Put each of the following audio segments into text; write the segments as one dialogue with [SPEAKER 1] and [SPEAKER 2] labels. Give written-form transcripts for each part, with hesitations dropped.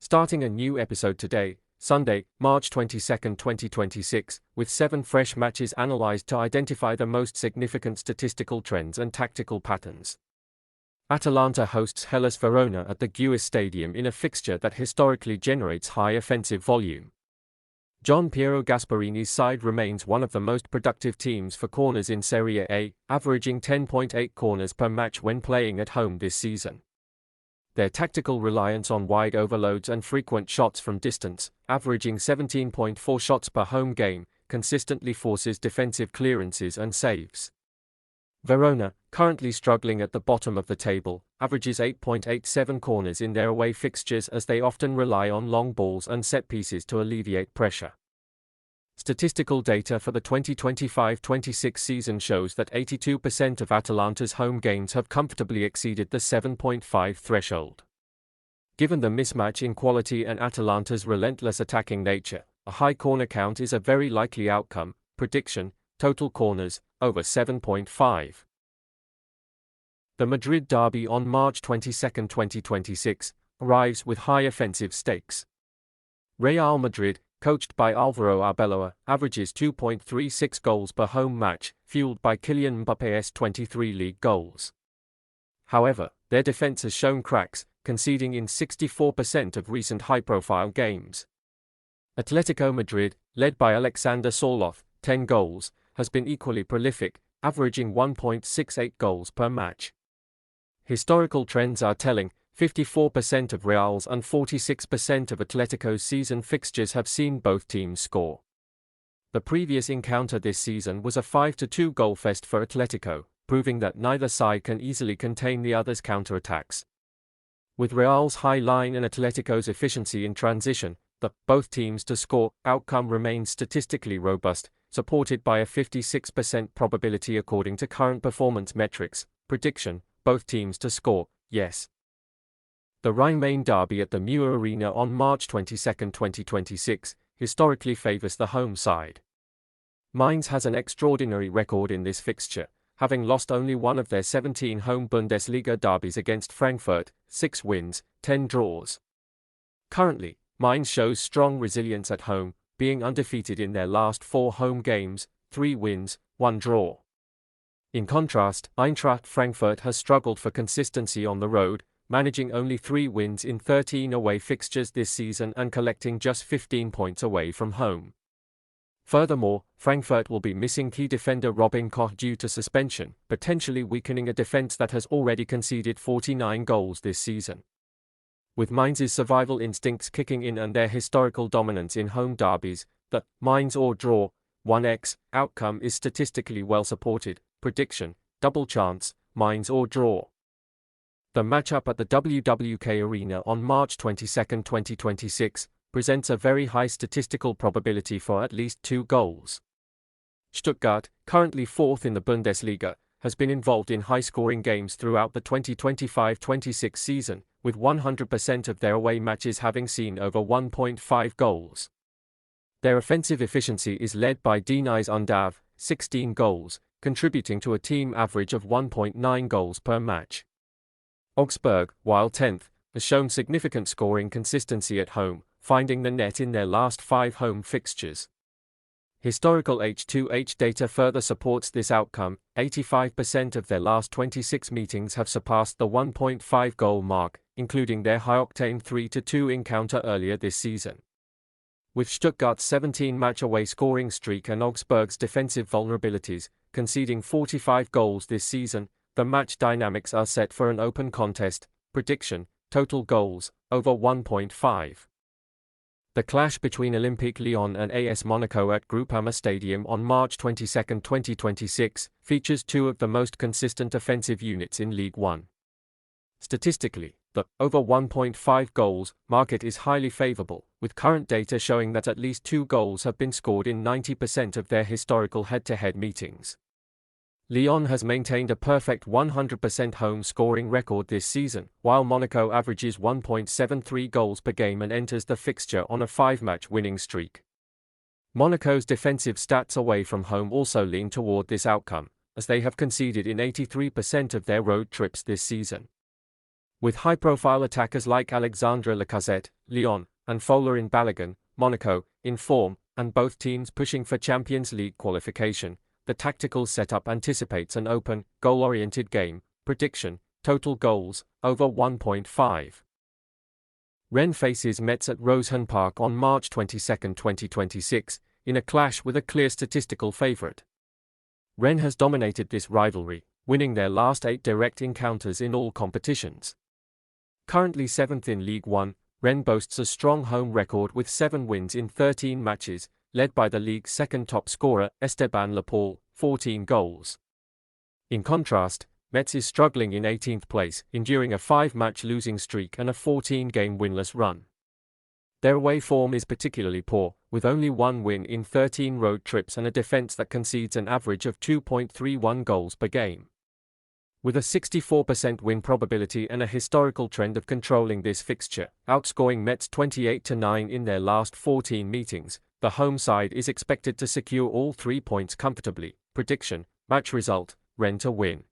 [SPEAKER 1] Starting a new episode today, Sunday, March 22, 2026, with 7 fresh matches analyzed to identify the most significant statistical trends and tactical patterns. Atalanta hosts Hellas Verona at the Giuis Stadium in a fixture that historically generates high offensive volume. Gian Piero Gasparini's side remains one of the most productive teams for corners in Serie A, averaging 10.8 corners per match when playing at home this season. Their tactical reliance on wide overloads and frequent shots from distance, averaging 17.4 shots per home game, consistently forces defensive clearances and saves. Verona, currently struggling at the bottom of the table, averages 8.87 corners in their away fixtures as they often rely on long balls and set pieces to alleviate pressure. Statistical data for the 2025-26 season shows that 82% of Atalanta's home games have comfortably exceeded the 7.5 threshold. Given the mismatch in quality and Atalanta's relentless attacking nature, a high corner count is a very likely outcome. Prediction: total corners, over 7.5. The Madrid derby on March 22, 2026, arrives with high offensive stakes. Real Madrid, coached by Álvaro Arbeloa, averages 2.36 goals per home match, fueled by Kylian Mbappe's 23 league goals. However, their defense has shown cracks, conceding in 64% of recent high-profile games. Atletico Madrid, led by Alexander Sørloth, 10 goals, has been equally prolific, averaging 1.68 goals per match. Historical trends are telling. 54% of Real's and 46% of Atletico's season fixtures have seen both teams score. The previous encounter this season was a 5-2 goal fest for Atletico, proving that neither side can easily contain the other's counterattacks. With Real's high line and Atletico's efficiency in transition, the both teams to score outcome remains statistically robust, supported by a 56% probability according to current performance metrics. Prediction: both teams to score, yes. The Rhine-Main derby at the Meu Arena on March 22, 2026, historically favors the home side. Mainz has an extraordinary record in this fixture, having lost only one of their 17 home Bundesliga derbies against Frankfurt, 6 wins, 10 draws. Currently, Mainz shows strong resilience at home, being undefeated in their last 4 home games, 3 wins, 1 draw. In contrast, Eintracht Frankfurt has struggled for consistency on the road, managing only 3 wins in 13 away fixtures this season and collecting just 15 points away from home. Furthermore, Frankfurt will be missing key defender Robin Koch due to suspension, potentially weakening a defense that has already conceded 49 goals this season. With Mainz's survival instincts kicking in and their historical dominance in home derbies, the Mainz or draw 1x outcome is statistically well supported. Prediction: double chance, Mainz or draw. The matchup at the WWK Arena on March 22, 2026, presents a very high statistical probability for at least 2 goals. Stuttgart, currently 4th in the Bundesliga, has been involved in high-scoring games throughout the 2025-26 season, with 100% of their away matches having seen over 1.5 goals. Their offensive efficiency is led by Deniz Undav, 16 goals, contributing to a team average of 1.9 goals per match. Augsburg, while 10th, has shown significant scoring consistency at home, finding the net in their last 5 home fixtures. Historical H2H data further supports this outcome. 85% of their last 26 meetings have surpassed the 1.5 goal mark, including their high-octane 3-2 encounter earlier this season. With Stuttgart's 17-match away scoring streak and Augsburg's defensive vulnerabilities, conceding 45 goals this season, the match dynamics are set for an open contest. Prediction: total goals, over 1.5. The clash between Olympique Lyon and AS Monaco at Groupama Stadium on March 22, 2026, features 2 of the most consistent offensive units in Ligue 1. Statistically, the over 1.5 goals market is highly favorable, with current data showing that at least 2 goals have been scored in 90% of their historical head-to-head meetings. Lyon has maintained a perfect 100% home scoring record this season, while Monaco averages 1.73 goals per game and enters the fixture on a 5-match winning streak. Monaco's defensive stats away from home also lean toward this outcome, as they have conceded in 83% of their road trips this season. With high-profile attackers like Alexandre Lacazette, Lyon, and Folarin Balogun, Monaco, in form, and both teams pushing for Champions League qualification, the tactical setup anticipates an open, goal-oriented game. Prediction: total goals, over 1.5. Rennes faces Metz at Rosenborg Park on March 22, 2026, in a clash with a clear statistical favourite. Rennes has dominated this rivalry, winning their last 8 direct encounters in all competitions. Currently 7th in Ligue 1, Rennes boasts a strong home record with 7 wins in 13 matches, led by the league's second top scorer, Esteban Laporte, 14 goals. In contrast, Metz is struggling in 18th place, enduring a 5-match losing streak and a 14-game winless run. Their away form is particularly poor, with only 1 win in 13 road trips and a defense that concedes an average of 2.31 goals per game. With a 64% win probability and a historical trend of controlling this fixture, outscoring Metz 28-9 in their last 14 meetings, the home side is expected to secure all 3 points comfortably. Prediction: match result, Rennes to win.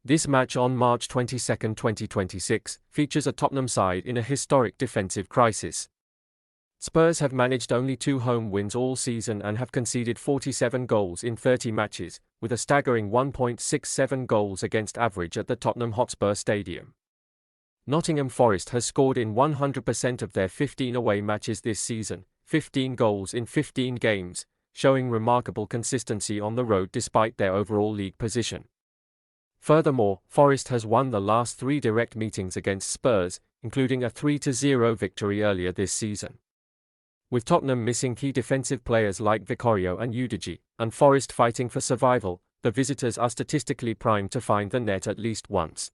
[SPEAKER 1] This match on March 22, 2026, features a Tottenham side in a historic defensive crisis. Spurs have managed only 2 home wins all season and have conceded 47 goals in 30 matches, with a staggering 1.67 goals against average at the Tottenham Hotspur Stadium. Nottingham Forest has scored in 100% of their 15 away matches this season, 15 goals in 15 games, showing remarkable consistency on the road despite their overall league position. Furthermore, Forest has won the last 3 direct meetings against Spurs, including a 3-0 victory earlier this season. With Tottenham missing key defensive players like Vicario and Udigi, and Forest fighting for survival, the visitors are statistically primed to find the net at least once.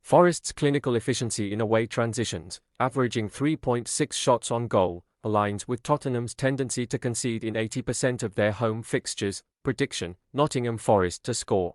[SPEAKER 1] Forest's clinical efficiency in away transitions, averaging 3.6 shots on goal, aligns with Tottenham's tendency to concede in 80% of their home fixtures. Prediction: Nottingham Forest to score.